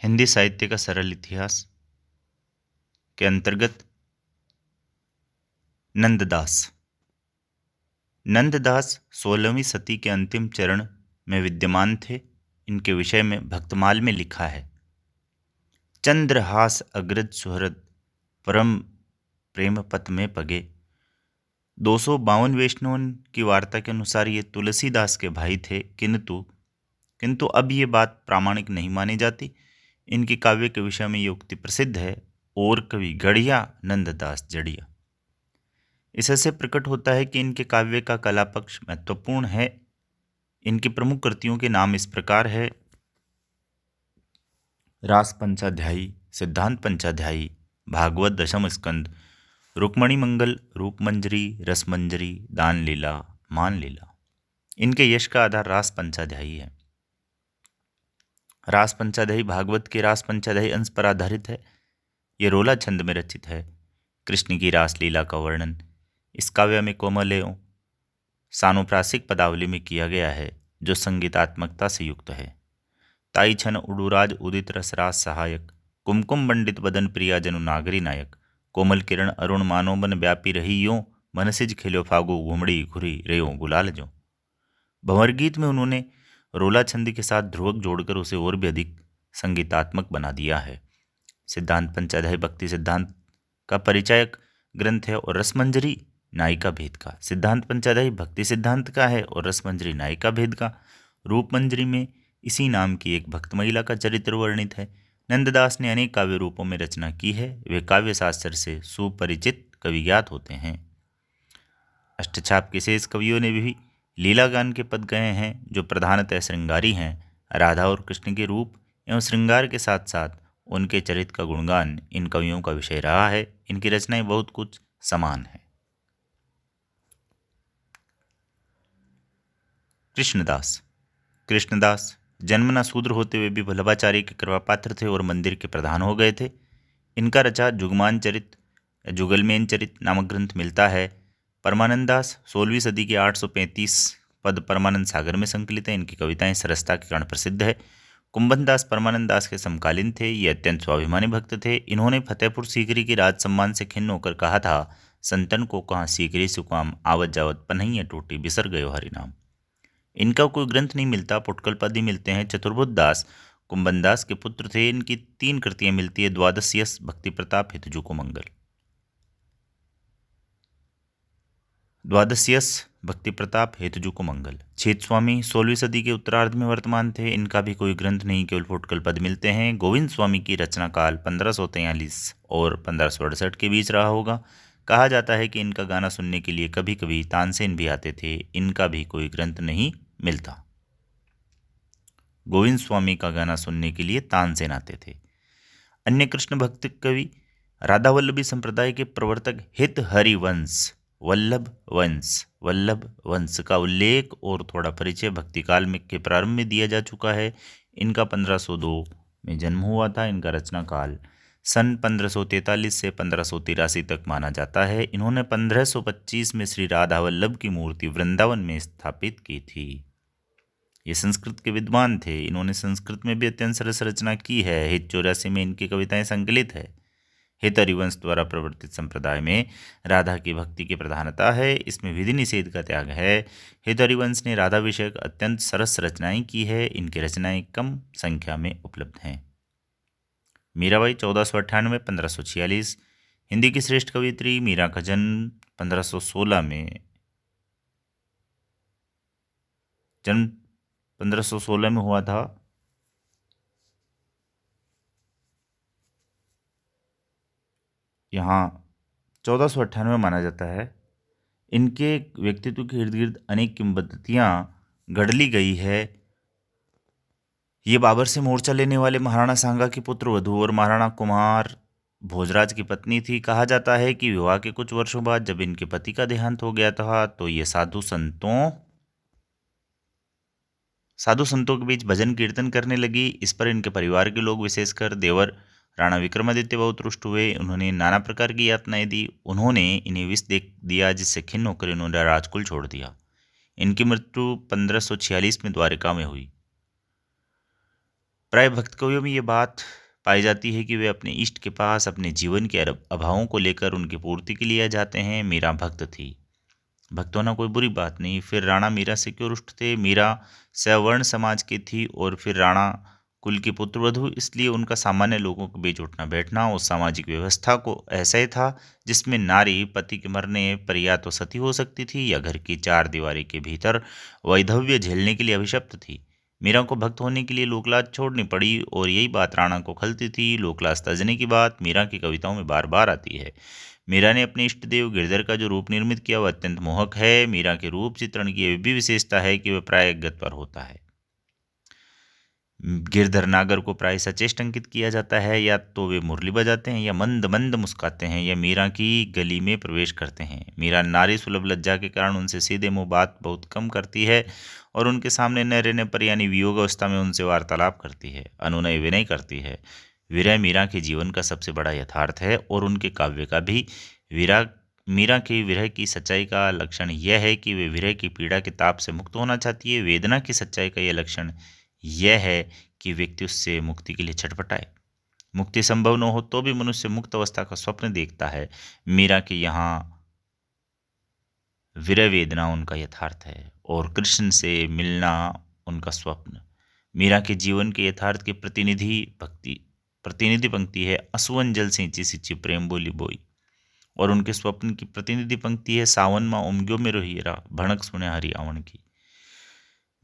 हिंदी साहित्य का सरल इतिहास के अंतर्गत नंददास। नंददास 16वीं सदी के अंतिम चरण में विद्यमान थे। इनके विषय में भक्तमाल में लिखा है, चंद्रहास अग्रज सुहृद परम प्रेम पथ में पगे। 252 वैष्णवों की वार्ता के अनुसार ये तुलसीदास के भाई थे, किंतु अब ये बात प्रामाणिक नहीं मानी जाती। इनकी काव्य के विषय में ये उक्ति प्रसिद्ध है, और कवि गढ़िया नंददास जड़िया। इससे प्रकट होता है कि इनके काव्य का कला पक्ष महत्वपूर्ण है। इनकी प्रमुख कृतियों के नाम इस प्रकार है, रास पंचाध्यायी, सिद्धांत पंचाध्यायी, भागवत दशम स्कंद, रुक्मणी मंगल, रूपमंजरी, रसमंजरी, दान लीला, मान लीला। इनके यश का आधार रास पंचाध्यायी है। रास पंचाध्यायी भागवत के रास पंचाध्यायी अंश पर आधारित है। ये रोला छंद में रचित है। कृष्ण की रास लीला का वर्णन इस काव्य में कोमलयों सानुप्रासिक पदावली में किया गया है, जो संगीतात्मकता से युक्त है। ताई छन उडुराज उदित रसरास सहायक, कुमकुम मंडित बदन प्रिया जनु नागरी नायक, कोमल किरण अरुण मानो बन व्यापी रही यो, मनसिज खेलो फागो घुमड़ी घुरी रेयो गुलाल जो। भंवर गीत में उन्होंने रोला छंद के साथ ध्रुवक जोड़कर उसे और भी अधिक संगीतात्मक बना दिया है। सिद्धांत पंचाध्यायी भक्ति सिद्धांत का परिचायक ग्रंथ है और रसमंजरी नायिका भेद का। सिद्धांत पंचाध्यायी भक्ति सिद्धांत का है और रसमंजरी नायिका भेद का। रूपमंजरी में इसी नाम की एक भक्त महिला का चरित्र वर्णित है। नंददास ने अनेक काव्य रूपों में रचना की है। वे काव्य शास्त्र से सुपरिचित कवि ज्ञात होते हैं। अष्टछाप के शेष कवियों ने भी लीला गान के पद गए हैं, जो प्रधानतः श्रृंगारी हैं। राधा और कृष्ण के रूप एवं श्रृंगार के साथ साथ उनके चरित्र का गुणगान इन कवियों का विषय रहा है। इनकी रचनाएं बहुत कुछ समान है। कृष्णदास जन्मना शूद्र होते हुए भी वल्लभाचार्य के कृपा पात्र थे और मंदिर के प्रधान हो गए थे। इनका रचा जुगमान चरित जुगलमेन चरित नामक ग्रंथ मिलता है। परमानंद दास 16वीं सदी के 835 पद परमानंद सागर में संकलित है। इनकी कविताएं सरसता के कारण प्रसिद्ध है। कुंभन दास परमानंद दास के समकालीन थे। ये अत्यंत स्वाभिमानी भक्त थे। इन्होंने फतेहपुर सीकरी के राज सम्मान से खिन्न होकर कहा था, संतन को कहाँ सीकरी सुकाम, आवत जावत पन्हैया टूटी, बिसर गयो हरिनाम। इनका कोई ग्रंथ नहीं मिलता, पुटकल पद ही मिलते हैं। चतुर्बुद्ध दास कुंभन दास के पुत्र थे। इनकी 3 कृतियां मिलती है, द्वादश भक्ति प्रताप, हितजू को मंगल। द्वादश भक्ति प्रताप, हेतुजू को मंगल। छेद स्वामी 16वीं सदी के उत्तरार्ध में वर्तमान थे। इनका भी कोई ग्रंथ नहीं, केवल फुटकल पद मिलते हैं। गोविंद स्वामी की रचना काल 1543 और 1568 के बीच रहा होगा। कहा जाता है कि इनका गाना सुनने के लिए कभी कभी तानसेन भी आते थे। इनका भी कोई ग्रंथ नहीं मिलता। गोविंद स्वामी का गाना सुनने के लिए तानसेन आते थे। अन्य कृष्ण भक्त कवि राधा वल्लभी संप्रदाय के प्रवर्तक हित हरिवंश वल्लभ वंश का उल्लेख और थोड़ा परिचय भक्तिकाल में के प्रारंभ में दिया जा चुका है। इनका 1502 में जन्म हुआ था। इनका रचना काल सन 1543 से 1583 तक माना जाता है। इन्होंने 1525 में श्री राधा वल्लभ की मूर्ति वृंदावन में स्थापित की थी। ये संस्कृत के विद्वान थे। इन्होंने संस्कृत में भी अत्यंत सरस रचना की है। हित 84 में इनकी कविताएं संकलित है। हित हरिवंश द्वारा प्रवर्तित संप्रदाय में राधा की भक्ति की प्रधानता है। इसमें विधि निषेध का त्याग है। हित हरिवंश ने राधा विषयक अत्यंत सरस रचनाएं की है। इनकी रचनाएं कम संख्या में उपलब्ध हैं। मीराबाई 1498 1546। हिंदी की श्रेष्ठ कवियत्री मीरा का जन्म 1516 में हुआ था। यहाँ 1498 माना जाता है। इनके व्यक्तित्व के इर्द गिर्द अनेक किंवदंतियाँ गढ़ ली गई है। ये बाबर से मोर्चा लेने वाले महाराणा सांगा की पुत्र वधू और महाराणा कुमार भोजराज की पत्नी थी। कहा जाता है कि विवाह के कुछ वर्षों बाद जब इनके पति का देहांत हो गया था, तो ये साधु संतों के बीच भजन कीर्तन करने लगी। इस पर इनके परिवार के लोग, विशेषकर देवर राणा विक्रमादित्य बहुत रुष्ट हुए। उन्होंने नाना प्रकार की यातनाएं दी। उन्होंने इन्हें विष दे दिया, जिससे खिन्न होकर इन्होंने राजकुल छोड़ दिया। इनकी मृत्यु 1546 में द्वारिका में हुई। प्राय भक्त कवियों में ये बात पाई जाती है कि वे अपने इष्ट के पास अपने जीवन के अभावों को लेकर उनकी पूर्ति के लिए जाते हैं। मीरा भक्त थी, भक्त होना कोई बुरी बात नहीं। फिर राणा मीरा से क्यों रुष्ट थे? मीरा सवर्ण समाज की थी और फिर राणा कुल की पुत्रवधू, इसलिए उनका सामान्य लोगों के बीच उठना बैठना उस सामाजिक व्यवस्था को ऐसा ही था जिसमें नारी पति के मरने पर या तो सती हो सकती थी या घर की चार दीवारी के भीतर वैधव्य झेलने के लिए अभिशप्त थी। मीरा को भक्त होने के लिए लोकलाज छोड़नी पड़ी और यही बात राणा को खलती थी। लोकलाज तजने की बात मीरा की कविताओं में बार बार आती है। मीरा ने अपने इष्ट देव गिरधर का जो रूप निर्मित किया वह अत्यंत मोहक है। मीरा के रूप चित्रण की यह भी विशेषता है कि वह प्राय गत पर होता है। गिरधर नागर को प्राय सचेष्ट अंकित किया जाता है, या तो वे मुरली बजाते हैं या मंद मंद मुस्काते हैं या मीरा की गली में प्रवेश करते हैं। मीरा नारी सुलभ लज्जा के कारण उनसे सीधे मुंह बात बहुत कम करती है और उनके सामने न रहने पर यानी वियोग अवस्था में उनसे वार्तालाप करती है, अनुनय विनय करती है। विरह मीरा के जीवन का सबसे बड़ा यथार्थ है और उनके काव्य का भी। मीरा के विरह की सच्चाई का लक्षण यह है कि वे विरह की पीड़ा के ताप से मुक्त होना चाहती है। वेदना की सच्चाई का यह लक्षण यह है कि व्यक्ति उससे मुक्ति के लिए छटपटाए। मुक्ति संभव न हो तो भी मनुष्य मुक्त अवस्था का स्वप्न देखता है। मीरा के यहाँ विरह वेदना उनका यथार्थ है और कृष्ण से मिलना उनका स्वप्न। मीरा के जीवन के यथार्थ की प्रतिनिधि पंक्ति है, असुवन जल सिंची सिंची प्रेम बोली बोई। और उनके स्वप्न की प्रतिनिधि पंक्ति है, सावन माँ उमग्यो में रोहिरा भणक सुने हरियावण की।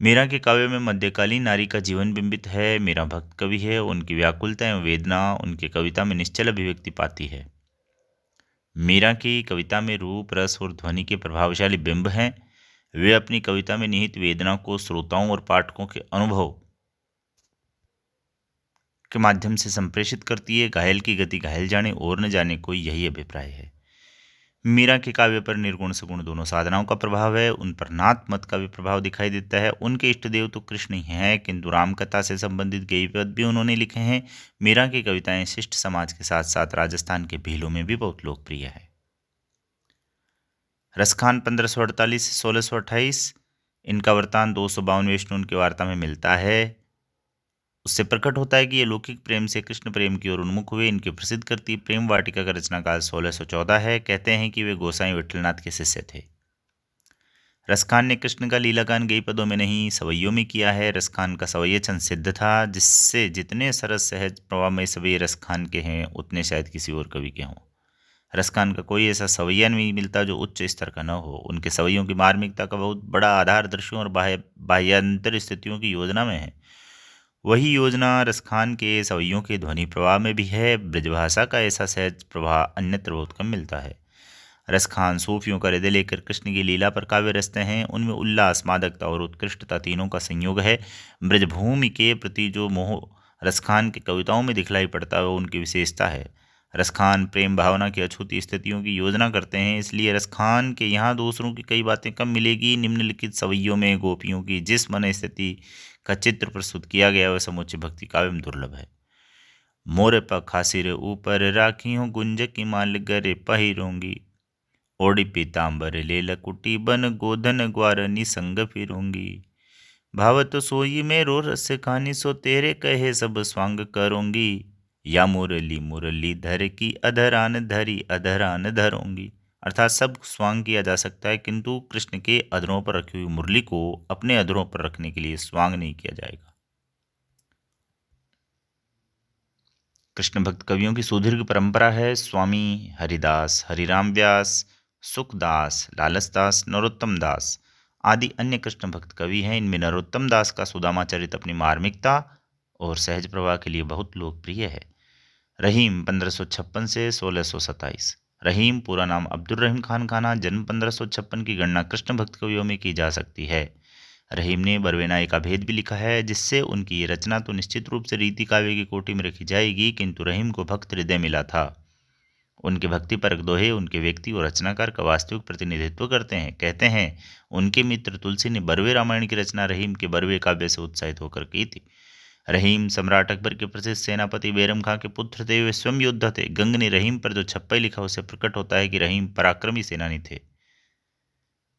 मीरा के काव्य में मध्यकालीन नारी का जीवन बिंबित है। मीरा भक्त कवि है, उनकी व्याकुलता एवं वेदना उनकी कविता में निश्चल अभिव्यक्ति पाती है। मीरा की कविता में रूप रस और ध्वनि के प्रभावशाली बिंब हैं। वे अपनी कविता में निहित वेदना को श्रोताओं और पाठकों के अनुभव के माध्यम से संप्रेषित करती है। घायल की गति घायल जाने और न जाने, कोई यही अभिप्राय है। मीरा के काव्य पर निर्गुण सगुण दोनों साधनाओं का प्रभाव है। उन पर नाथ मत का भी प्रभाव दिखाई देता है। उनके इष्ट देव तो कृष्ण ही हैं, किंतु रामकथा से संबंधित गेय पद भी उन्होंने लिखे हैं। मीरा की कविताएं शिष्ट समाज के साथ साथ राजस्थान के भीलों में भी बहुत लोकप्रिय है। रसखान 1548 से 1628, इनका वृत्तांत 252 विष्णु की वार्ता में मिलता है। उससे प्रकट होता है कि ये लौकिक प्रेम से कृष्ण प्रेम की ओर उन्मुख हुए। इनकी प्रसिद्ध कृति प्रेम वाटिका का रचनाकाल 1614 है। कहते हैं कि वे गोसाई विठलनाथ के शिष्य थे। रसखान ने कृष्ण का लीलागान गई पदों में नहीं सवैयों में किया है। रसखान का सवैया छंद सिद्ध था, जिससे जितने सरस सहज प्रवाहमय सवैये रसखान के हैं उतने शायद किसी और कवि के हों। रसखान का कोई ऐसा सवैया नहीं मिलता जो उच्च स्तर का न हो। उनके सवैयों की मार्मिकता का बहुत बड़ा आधार दृश्यों और बाह्यांतर स्थितियों की योजना में है। वही योजना रसखान के सवैयों के ध्वनि प्रवाह में भी है। ब्रजभाषा का ऐसा सहज प्रवाह अन्यत्र बहुत कम मिलता है। रसखान सूफियों का हृदय लेकर कृष्ण की लीला पर काव्य रचते हैं। उनमें उल्लास, मादकता और उत्कृष्टता तीनों का संयोग है। ब्रजभूमि के प्रति जो मोह रसखान की कविताओं में दिखलाई पड़ता है वो उनकी विशेषता है। रसखान प्रेम भावना की अछूती स्थितियों की योजना करते हैं, इसलिए रसखान के यहाँ दूसरों की कई बातें कम मिलेगी। निम्नलिखित सवैयों में गोपियों की जिस मन स्थिति का चित्र प्रस्तुत किया गया वह समूचे भक्ति काव्य में दुर्लभ है। मोर पखासिर ऊपर राखी हूँ गुंज की माल गरे पहिरूंगी, ओढ़ी पीताम्बर ले लकुटी बन गोधन ग्वार निसंग फिरूंगी। भावत सोई मेरो रस खानी सो तेरे कहे सब स्वांग करूंगी, या मुरली मुरली धर की अधरान धरी अधरान धरूंगी। अर्थात सब स्वांग किया जा सकता है, किंतु कृष्ण के अधरों पर रखी हुई मुरली को अपने अधरों पर रखने के लिए स्वांग नहीं किया जाएगा। कृष्ण भक्त कवियों की सुदीर्घ परंपरा है। स्वामी हरिदास, हरिराम व्यास, सुखदास, लालसदास, नरोत्तम दास आदि अन्य कृष्ण भक्त कवि हैं। इनमें नरोत्तम दास का सुदामा चरित अपनी मार्मिकता और सहज प्रवाह के लिए बहुत लोकप्रिय है। रहीम 1556 से 1627। रहीम पूरा नाम अब्दुल रहीम खान खाना, जन्म 1556 की गणना कृष्ण भक्त कवियों में की जा सकती है। रहीम ने बरवेनाई का भेद भी लिखा है, जिससे उनकी ये रचना तो निश्चित रूप से रीति काव्य की कोटि में रखी जाएगी, किंतु रहीम को भक्त हृदय मिला था। उनके भक्ति परक दोहे उनके व्यक्ति और रचनाकार का वास्तविक प्रतिनिधित्व करते हैं। कहते हैं उनके मित्र तुलसी ने बरवे रामायण की रचना रहीम के बरवे काव्य से उत्साहित होकर की थी। रहीम सम्राट अकबर के प्रसिद्ध सेनापति बैरम खां के पुत्र थे। वे स्वयं योद्धा थे। गंग ने रहीम पर जो छप्पई लिखा उससे प्रकट होता है कि रहीम पराक्रमी सेनानी थे।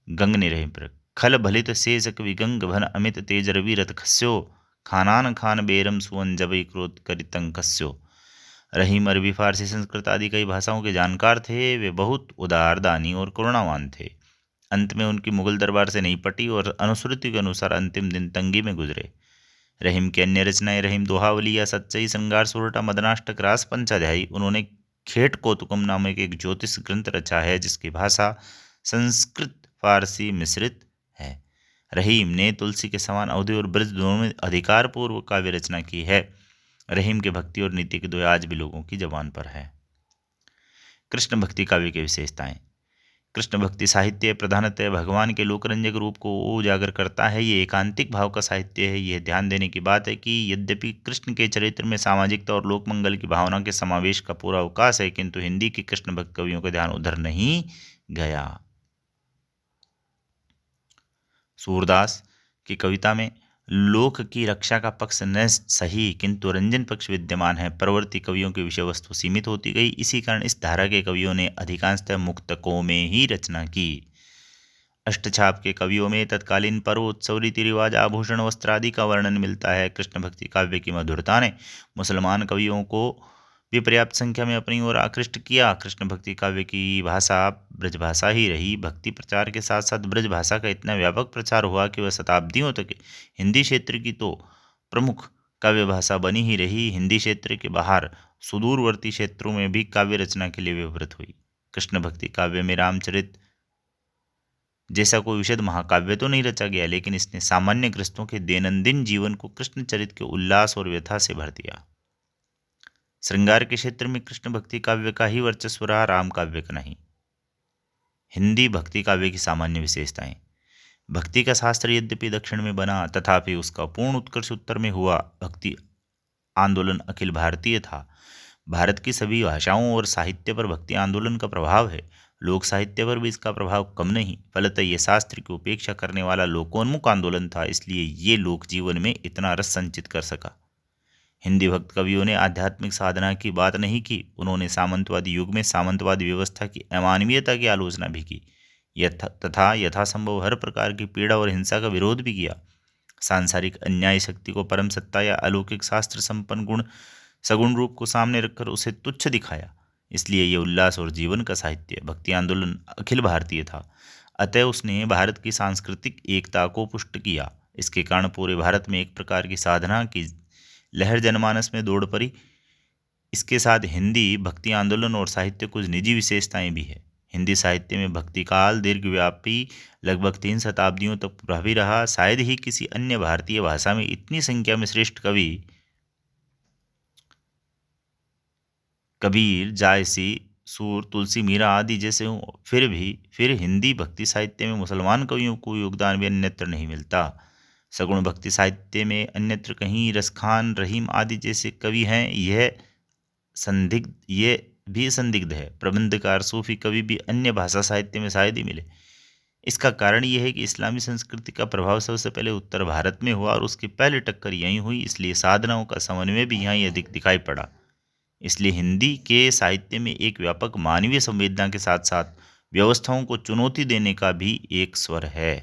गंग ने रहीम पर खल भलित शेष कवि गंग भन अमित तेज रवि रथ खस्यो, खानान खान बेरम सुवन जबई क्रोध करितं कस्यो। रहीम अरबी, फारसी, संस्कृत आदि कई भाषाओं के जानकार थे। वे बहुत उदार, दानी और करुणावान थे। अंत में उनकी मुगल दरबार से नहीं पटी और अनुश्रुति के अनुसार अंतिम दिन तंगी में गुजरे। रहीम की अन्य रचनाएं रहीम दोहावली या सच्चई, श्रृंगार सोरठा, मदनाष्टक, रास पंचाध्यायी। उन्होंने खेट कौतुकम नामक एक ज्योतिष ग्रंथ रचा है जिसकी भाषा संस्कृत फारसी मिश्रित है। रहीम ने तुलसी के समान अवधि और ब्रज दोनों में अधिकार पूर्वक काव्य रचना की है। रहीम के भक्ति और नीति के दुआ आज भी लोगों की जबान पर है। कृष्ण भक्ति काव्य की विशेषताएं। कृष्ण भक्ति साहित्य प्रधानतः भगवान के लोकरंजक रूप को उजागर करता है। ये एकांतिक भाव का साहित्य है। यह ध्यान देने की बात है कि यद्यपि कृष्ण के चरित्र में सामाजिकता और लोकमंगल की भावना के समावेश का पूरा अवकाश है, किंतु हिंदी के कृष्ण भक्त कवियों का ध्यान उधर नहीं गया। सूरदास की कविता में लोक की रक्षा का पक्ष न सही किंतु रंजन पक्ष विद्यमान है। परवर्ती कवियों की विषय वस्तु सीमित होती गई। इसी कारण इस धारा के कवियों ने अधिकांशतः मुक्तकों में ही रचना की। अष्टछाप के कवियों में तत्कालीन पर्व, उत्सव, रीति रिवाज, आभूषण, वस्त्र आदि का वर्णन मिलता है। कृष्ण भक्ति काव्य की मधुरता ने मुसलमान कवियों को भी पर्याप्त संख्या में अपनी ओर आकृष्ट किया। कृष्ण भक्ति काव्य की भाषा ब्रजभाषा ही रही। भक्ति प्रचार के साथ साथ ब्रजभाषा का इतना व्यापक प्रचार हुआ कि वह शताब्दियों तक हिंदी क्षेत्र की तो प्रमुख काव्य भाषा बनी ही रही। हिंदी क्षेत्र के बाहर सुदूरवर्ती क्षेत्रों में भी काव्य रचना के लिए व्यवहृत हुई। कृष्ण भक्ति काव्य में रामचरित जैसा कोई विशद महाकाव्य तो नहीं रचा गया, लेकिन इसने सामान्य गृहस्थों के दैनंदिन जीवन को कृष्ण चरित के उल्लास और व्यथा से भर दिया। श्रृंगार के क्षेत्र में कृष्ण भक्ति काव्य का ही वर्चस्व रहा, राम काव्य का नहीं। हिंदी भक्ति काव्य की सामान्य विशेषताएं। भक्ति का शास्त्र यद्यपि दक्षिण में बना, तथापि उसका पूर्ण उत्कर्ष उत्तर में हुआ। भक्ति आंदोलन अखिल भारतीय था। भारत की सभी भाषाओं और साहित्य पर भक्ति आंदोलन का प्रभाव है। लोक साहित्य पर भी इसका प्रभाव कम नहीं। फलतः ये शास्त्र की उपेक्षा करने वाला लोकोन्मुख आंदोलन था, इसलिए ये लोक जीवन में इतना रस संचित कर सका। हिंदी भक्त कवियों ने आध्यात्मिक साधना की बात नहीं की। उन्होंने सामंतवादी युग में सामंतवादी व्यवस्था की अमानवीयता की आलोचना भी की तथा यथासंभव हर प्रकार की पीड़ा और हिंसा का विरोध भी किया। सांसारिक अन्याय शक्ति को परम सत्ता या अलौकिक शास्त्र संपन्न गुण सगुण रूप को सामने रखकर उसे तुच्छ दिखाया। इसलिए ये उल्लास और जीवन का साहित्य भक्ति आंदोलन अखिल भारतीय था। अतः उसने भारत की सांस्कृतिक एकता को पुष्ट किया। इसके कारण पूरे भारत में एक प्रकार की साधना की लहर जनमानस में दौड़ पड़ी। इसके साथ हिंदी भक्ति आंदोलन और साहित्य कुछ निजी विशेषताएं भी है। हिंदी साहित्य में भक्ति काल दीर्घव्यापी लगभग 3 शताब्दियों तक प्रभावी रहा। शायद ही किसी अन्य भारतीय भाषा में इतनी संख्या में श्रेष्ठ कवि कबीर, जायसी, सूर, तुलसी, मीरा आदि जैसे हों। फिर हिंदी भक्ति साहित्य में मुसलमान कवियों को योगदान भी अन्यत्र नहीं मिलता। सगुण भक्ति साहित्य में अन्यत्र कहीं रसखान, रहीम आदि जैसे कवि हैं। ये भी संदिग्ध है। प्रबंधकार, सूफी कवि भी अन्य भाषा साहित्य में शायद ही मिले। इसका कारण यह है कि इस्लामी संस्कृति का प्रभाव सबसे पहले उत्तर भारत में हुआ और उसकी पहले टक्कर यहीं हुई, इसलिए साधनाओं का समन्वय भी यहाँ अधिक दिखाई पड़ा। इसलिए हिंदी के साहित्य में एक व्यापक मानवीय संवेदना के साथ साथ व्यवस्थाओं को चुनौती देने का भी एक स्वर है।